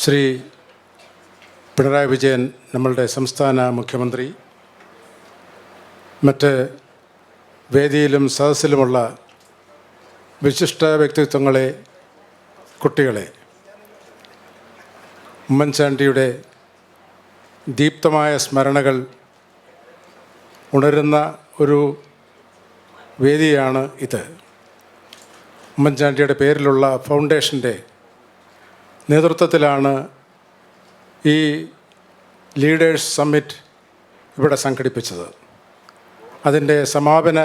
ശ്രീ പിണറായി വിജയൻ നമ്മളുടെ സംസ്ഥാന മുഖ്യമന്ത്രി, മറ്റ് വേദിയിലും സദസ്സിലുമുള്ള വിശിഷ്ട വ്യക്തിത്വങ്ങളെ, കുട്ടികളെ, ഉമ്മൻചാണ്ടിയുടെ ദീപ്തമായ സ്മരണകൾ ഉണരുന്ന ഒരു വേദിയാണ് ഇത്. ഉമ്മൻചാണ്ടിയുടെ പേരിലുള്ള ഫൗണ്ടേഷൻ്റെ നേതൃത്വത്തിലാണ് ഈ ലീഡേഴ്സ് സമ്മിറ്റ് ഇവിടെ സംഘടിപ്പിച്ചത്. അതിൻ്റെ സമാപന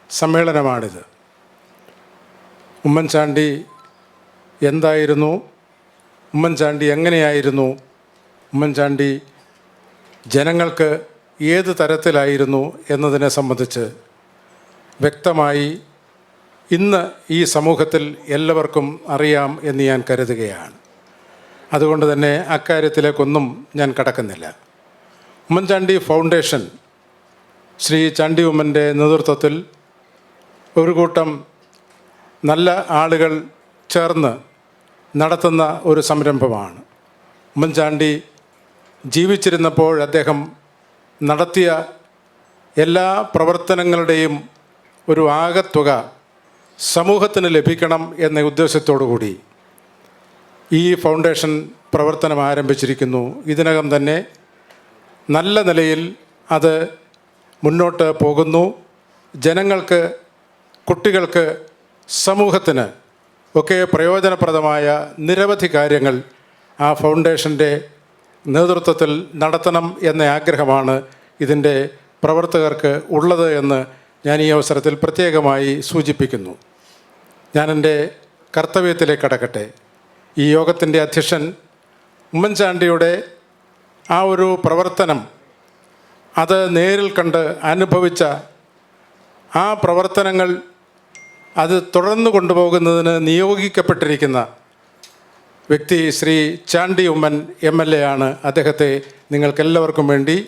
സമ്മേളനമാണിത്. ഉമ്മൻചാണ്ടി എന്തായിരുന്നു, ഉമ്മൻചാണ്ടി എങ്ങനെയായിരുന്നു, ഉമ്മൻചാണ്ടി ജനങ്ങൾക്ക് ഏത് തരത്തിലായിരുന്നു എന്നതിനെ സംബന്ധിച്ച് വ്യക്തമായി ഇന്ന് ഈ സമൂഹത്തിൽ എല്ലാവർക്കും അറിയാം എന്ന് ഞാൻ കരുതുകയാണ്. അതുകൊണ്ട് തന്നെ അക്കാര്യത്തിലേക്കൊന്നും ഞാൻ കടക്കുന്നില്ല. ഉമ്മൻചാണ്ടി ഫൗണ്ടേഷൻ ശ്രീ ചാണ്ടി ഉമ്മൻ്റെ നേതൃത്വത്തിൽ ഒരു കൂട്ടം നല്ല ആളുകൾ ചേർന്ന് നടത്തുന്ന ഒരു സംരംഭമാണ്. ഉമ്മൻചാണ്ടി ജീവിച്ചിരുന്നപ്പോൾ അദ്ദേഹം നടത്തിയ എല്ലാ പ്രവർത്തനങ്ങളുടെയും ഒരു ആകത്തുക സമൂഹത്തിന് ലഭിക്കണം എന്ന ഉദ്ദേശത്തോടു കൂടി ഈ ഫൗണ്ടേഷൻ പ്രവർത്തനം ആരംഭിച്ചിരിക്കുന്നു. ഇതിനകം തന്നെ നല്ല നിലയിൽ അത് മുന്നോട്ട് പോകുന്നു. ജനങ്ങൾക്ക്, കുട്ടികൾക്ക്, സമൂഹത്തിന് ഒക്കെ പ്രയോജനപ്രദമായ നിരവധി കാര്യങ്ങൾ ആ ഫൗണ്ടേഷൻ്റെ നേതൃത്വത്തിൽ നടത്തണം എന്ന ആഗ്രഹമാണ് ഇതിൻ്റെ പ്രവർത്തകർക്ക് ഉള്ളത് എന്ന് ഞാൻ ഈ അവസരത്തിൽ പ്രത്യേകമായി സൂചിപ്പിക്കുന്നു. ഞാൻ എൻ്റെ കർത്തവ്യത്തിലേക്ക് കടക്കട്ടെ. ഈ യോഗത്തിൻ്റെ അധ്യക്ഷൻ ഉമ്മൻചാണ്ടിയുടെ ആ ഒരു പ്രവർത്തനം, അത് നേരിൽ കണ്ട് അനുഭവിച്ച ആ പ്രവർത്തനങ്ങൾ, അത് തുടർന്നു കൊണ്ടുപോകുന്നതിന് നിയോഗിക്കപ്പെട്ടിരിക്കുന്ന വ്യക്തി ശ്രീ ചാണ്ടി ഉമ്മൻ MLA ആണ്. അദ്ദേഹത്തെ നിങ്ങൾക്കെല്ലാവർക്കും വേണ്ടി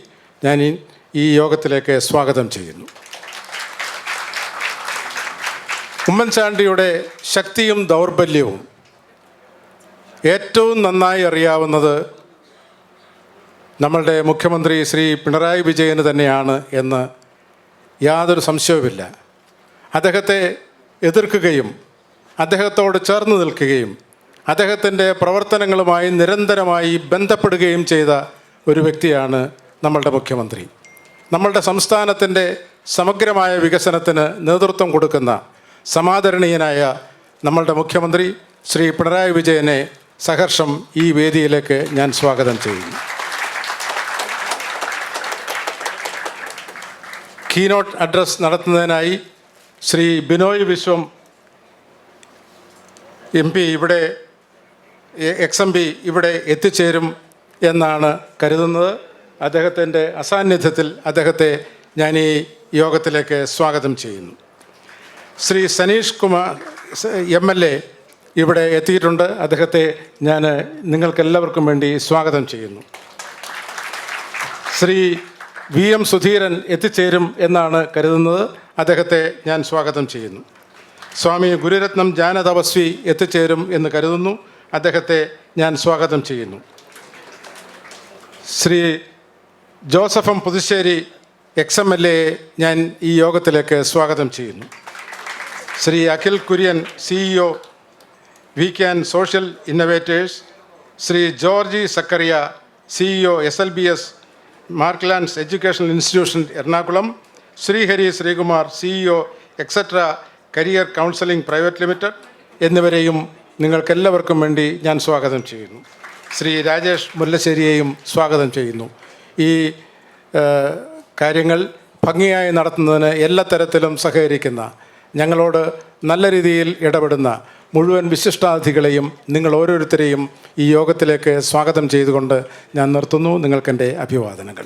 ഞാൻ ഈ യോഗത്തിലേക്ക് സ്വാഗതം ചെയ്യുന്നു. ഉമ്മൻചാണ്ടിയുടെ ശക്തിയും ദൗർബല്യവും ഏറ്റവും നന്നായി അറിയാവുന്നത് നമ്മളുടെ മുഖ്യമന്ത്രി ശ്രീ പിണറായി വിജയന് തന്നെയാണ് എന്ന് യാതൊരു സംശയവുമില്ല. അദ്ദേഹത്തെ എതിർക്കുകയും അദ്ദേഹത്തോട് ചേർന്ന് നിൽക്കുകയും അദ്ദേഹത്തിൻ്റെ പ്രവർത്തനങ്ങളുമായി നിരന്തരമായി ബന്ധപ്പെടുകയും ചെയ്ത ഒരു വ്യക്തിയാണ് നമ്മളുടെ മുഖ്യമന്ത്രി. നമ്മളുടെ സംസ്ഥാനത്തിൻ്റെ സമഗ്രമായ വികസനത്തിന് നേതൃത്വം കൊടുക്കുന്ന സമാദരണീയനായ നമ്മളുടെ മുഖ്യമന്ത്രി ശ്രീ പിണറായി വിജയനെ സഹർഷം ഈ വേദിയിലേക്ക് ഞാൻ സ്വാഗതം ചെയ്യുന്നു. കീനോട്ട് അഡ്രസ് നടത്തുന്നതിനായി ശ്രീ ബിനോയ് വിശ്വം MP ഇവിടെ XMP ഇവിടെ എത്തിച്ചേരും എന്നാണ് കരുതുന്നത്. അദ്ദേഹത്തിൻ്റെ അസാന്നിധ്യത്തിൽ അദ്ദേഹത്തെ ഞാൻ ഈ യോഗത്തിലേക്ക് സ്വാഗതം ചെയ്യുന്നു. ശ്രീ സനീഷ് കുമാർ MLA ഇവിടെ എത്തിയിട്ടുണ്ട്. അദ്ദേഹത്തെ ഞാൻ നിങ്ങൾക്കെല്ലാവർക്കും വേണ്ടി സ്വാഗതം ചെയ്യുന്നു. ശ്രീ VM സുധീരൻ എത്തിച്ചേരും എന്നാണ് കരുതുന്നത്. അദ്ദേഹത്തെ ഞാൻ സ്വാഗതം ചെയ്യുന്നു. സ്വാമി ഗുരുരത്നം ജാനതപസ്വി എത്തിച്ചേരും എന്ന് കരുതുന്നു. അദ്ദേഹത്തെ ഞാൻ സ്വാഗതം ചെയ്യുന്നു. ശ്രീ ജോസഫം പുതുശ്ശേരി XMLA ഞാൻ ഈ യോഗത്തിലേക്ക് സ്വാഗതം ചെയ്യുന്നു. ശ്രീ അഖിൽ കുര്യൻ CEO വീക്കാൻ social innovators, Shri Georgy Zachariah CEO SLBS Marklands educational institution Ernakulam, Srihari Sreekumar CEO Exetra career counselling private limited എന്നിവരെയും നിങ്ങൾക്കെല്ലാവർക്കും വേണ്ടി ഞാൻ സ്വാഗതം ചെയ്യുന്നു. ശ്രീ രാജേഷ് മുല്ലശ്ശേരിയെയും സ്വാഗതം ചെയ്യുന്നു. ഈ കാര്യങ്ങൾ ഭംഗിയായി നടത്തുന്നതിന് എല്ലാ തരത്തിലും സഹകരിക്കുന്ന, ഞങ്ങളോട് നല്ല രീതിയിൽ ഇടപെടുന്ന മുഴുവൻ വിശിഷ്ടാതിഥികളെയും നിങ്ങൾ ഓരോരുത്തരെയും ഈ യോഗത്തിലേക്ക് സ്വാഗതം ചെയ്തുകൊണ്ട് ഞാൻ നിർത്തുന്നു. നിങ്ങൾക്കെൻ്റെ അഭിവാദനങ്ങൾ.